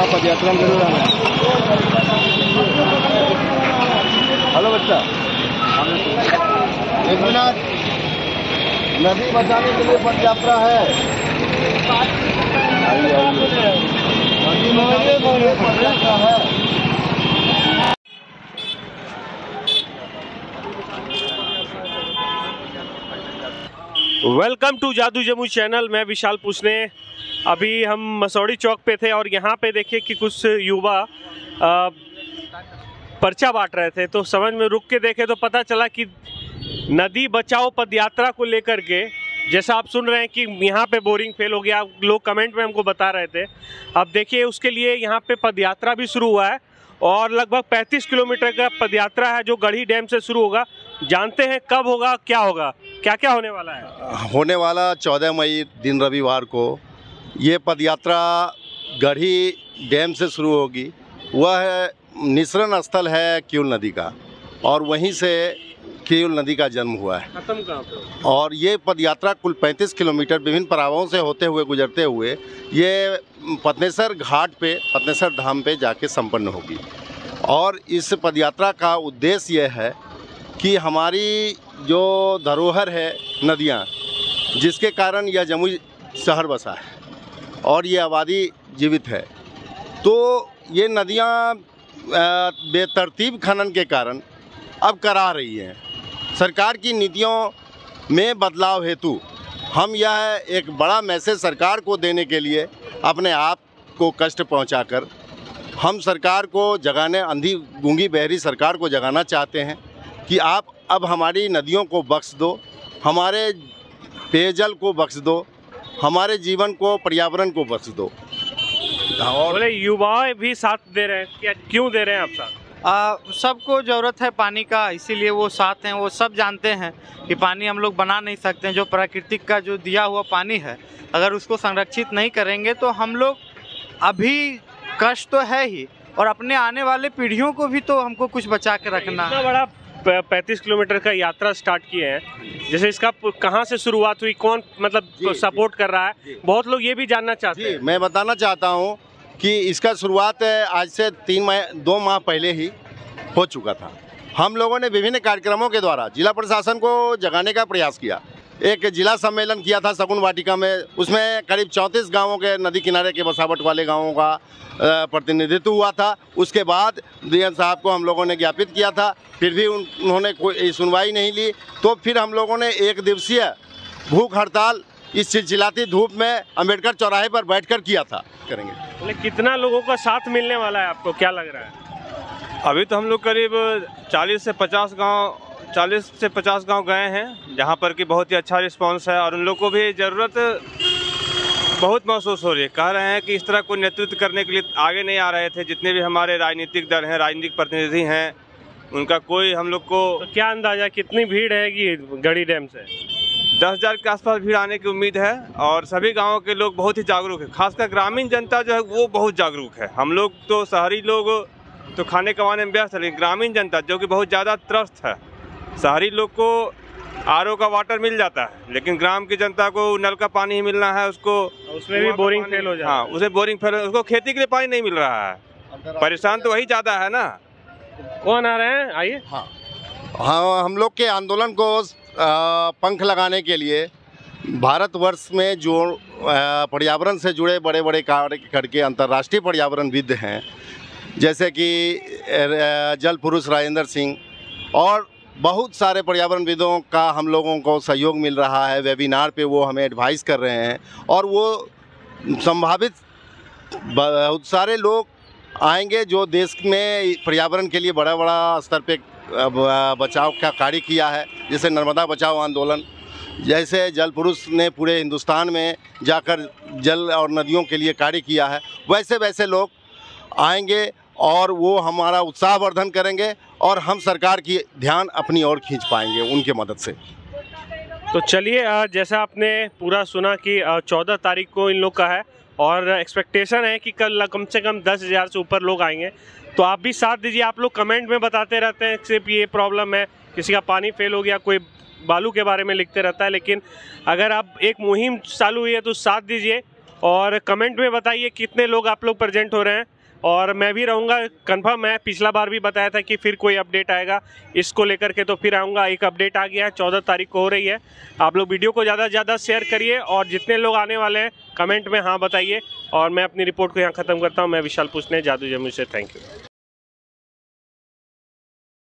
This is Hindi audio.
पद यात्रा में जरूर आना है। हेलो बच्चा, एक मिनट, नदी बचाने के लिए पद यात्रा है। नदी बचाने के लिए पद यात्रा है। वेलकम टू जादू जम्मू चैनल। मैं विशाल पूछने। अभी हम मसौड़ी चौक पे थे और यहाँ पे देखिए कि कुछ युवा पर्चा बांट रहे थे, तो समझ में रुक के देखे तो पता चला कि नदी बचाओ पदयात्रा को लेकर के, जैसा आप सुन रहे हैं कि यहाँ पे बोरिंग फेल हो गया, लोग कमेंट में हमको बता रहे थे। अब देखिए उसके लिए यहाँ पे पदयात्रा भी शुरू हुआ है और लगभग 35 किलोमीटर का पदयात्रा है जो गढ़ी डैम से शुरू होगा। जानते हैं कब होगा, क्या होगा, क्या क्या होने वाला है। होने वाला 14 मई दिन रविवार को ये पदयात्रा गढ़ी डैम से शुरू होगी। वह निसरण स्थल है किउल नदी का और वहीं से किउल नदी का जन्म हुआ है। खत्म कहाँ पे? और ये पदयात्रा कुल 35 किलोमीटर विभिन्न पड़ावों से होते हुए गुजरते हुए ये पत्नेसर घाट पे, पत्नेसर धाम पे जाके संपन्न होगी। और इस पदयात्रा का उद्देश्य यह है कि हमारी जो धरोहर है नदियाँ, जिसके कारण यह जमुई शहर बसा है और ये आबादी जीवित है, तो ये नदियाँ बेतरतीब खनन के कारण अब करा रही हैं। सरकार की नीतियों में बदलाव हेतु हम यह एक बड़ा मैसेज सरकार को देने के लिए अपने आप को कष्ट पहुंचाकर हम सरकार को जगाने, अंधी गूंगी बहरी सरकार को जगाना चाहते हैं कि आप अब हमारी नदियों को बख्श दो, हमारे पेयजल को बख्श दो, हमारे जीवन को, पर्यावरण को बख्श दो। और बोले युवा भी साथ दे रहे हैं, क्या क्यों दे रहे हैं आप साथ? सबको ज़रूरत है पानी का, इसीलिए वो साथ हैं। वो सब जानते हैं कि पानी हम लोग बना नहीं सकते हैं। जो प्राकृतिक का जो दिया हुआ पानी है, अगर उसको संरक्षित नहीं करेंगे तो हम लोग अभी कष्ट तो है ही, और अपने आने वाले पीढ़ियों को भी तो हमको कुछ बचा के रखना है। इतना बड़ा 35 किलोमीटर का यात्रा स्टार्ट किए हैं, जैसे इसका कहाँ से शुरुआत हुई, कौन मतलब सपोर्ट कर रहा है, बहुत लोग ये भी जानना चाहते हैं। मैं बताना चाहता हूँ कि इसका शुरुआत आज से 2 माह पहले ही हो चुका था। हम लोगों ने विभिन्न कार्यक्रमों के द्वारा जिला प्रशासन को जगाने का प्रयास किया। एक जिला सम्मेलन किया था सगुन वाटिका में, उसमें करीब 34 गांवों के नदी किनारे के बसावट वाले गांवों का प्रतिनिधित्व हुआ था। उसके बाद डीएम साहब को हम लोगों ने ज्ञापित किया था, फिर भी उन्होंने कोई सुनवाई नहीं ली। तो फिर हम लोगों ने 1 दिवसीय भूख हड़ताल इस चिलचिलाती धूप में अम्बेडकर चौराहे पर बैठकर किया था। करेंगे। कितना लोगों का साथ मिलने वाला है, आपको क्या लग रहा है? अभी तो हम लोग करीब 40 से 50 गांव गए हैं, जहां पर कि बहुत ही अच्छा रिस्पांस है और उन लोग को भी ज़रूरत बहुत महसूस हो रही है। कह रहे हैं कि इस तरह कोई नेतृत्व करने के लिए आगे नहीं आ रहे थे। जितने भी हमारे राजनीतिक दल हैं, राजनीतिक प्रतिनिधि हैं, उनका कोई हम लोग को। तो क्या अंदाजा कितनी भीड़ है गढ़ी डैम से? 10,000 के आसपास भीड़ आने की उम्मीद है और सभी गांवों के लोग बहुत ही जागरूक है। खासकर ग्रामीण जनता जो है वो बहुत जागरूक है। हम लोग तो शहरी लोग तो खाने कमाने में व्यस्त है, लेकिन ग्रामीण जनता जो कि बहुत ज़्यादा त्रस्त है। शहरी लोग को आरओ का वाटर मिल जाता है, लेकिन ग्राम की जनता को नल का पानी ही मिलना है। उसको उसमें भी बोरिंग फेल हो जाता है। हाँ, उसे बोरिंग फेल, उसको खेती के लिए पानी नहीं मिल रहा है। परेशान तो वही ज़्यादा है ना। कौन आ रहे हैं, आइए। हाँ, हम लोग के आंदोलन को पंख लगाने के लिए भारतवर्ष में जो पर्यावरण से जुड़े बड़े बड़े कार्य करके अंतर्राष्ट्रीय पर्यावरणविद हैं, जैसे कि जल पुरुष राजेंद्र सिंह और बहुत सारे पर्यावरणविदों का हम लोगों को सहयोग मिल रहा है। वेबिनार पे वो हमें एडवाइस कर रहे हैं और वो संभावित बहुत सारे लोग आएंगे जो देश में पर्यावरण के लिए बड़ा बड़ा स्तर पे बचाव का कार्य किया है। जैसे नर्मदा बचाओ आंदोलन, जैसे जल पुरुष ने पूरे हिंदुस्तान में जाकर जल और नदियों के लिए कार्य किया है, वैसे वैसे लोग आएंगे और वो हमारा उत्साहवर्धन करेंगे और हम सरकार की ध्यान अपनी ओर खींच पाएंगे उनके मदद से। तो चलिए, जैसा आपने पूरा सुना कि 14 तारीख को इन लोग का है और एक्सपेक्टेशन है कि कल कम से कम 10,000 से ऊपर लोग आएंगे। तो आप भी साथ दीजिए। आप लोग कमेंट में बताते रहते हैं सिर्फ ये प्रॉब्लम है, किसी का पानी फेल हो गया, कोई बालू के बारे में लिखते रहता है, लेकिन अगर आप एक मुहिम चालू हुई है तो साथ दीजिए और कमेंट में बताइए कितने लोग आप लोग प्रेजेंट हो रहे हैं। और मैं भी रहूँगा कंफर्म है, पिछला बार भी बताया था कि फिर कोई अपडेट आएगा इसको लेकर के, तो फिर आऊँगा। एक अपडेट आ गया है, 14 तारीख को हो रही है। आप लोग वीडियो को ज़्यादा से ज़्यादा शेयर करिए और जितने लोग आने वाले हैं कमेंट में हाँ बताइए। और मैं अपनी रिपोर्ट को यहाँ ख़त्म करता हूँ। मैं विशाल पूछने, जादू जमुई से। Thank you.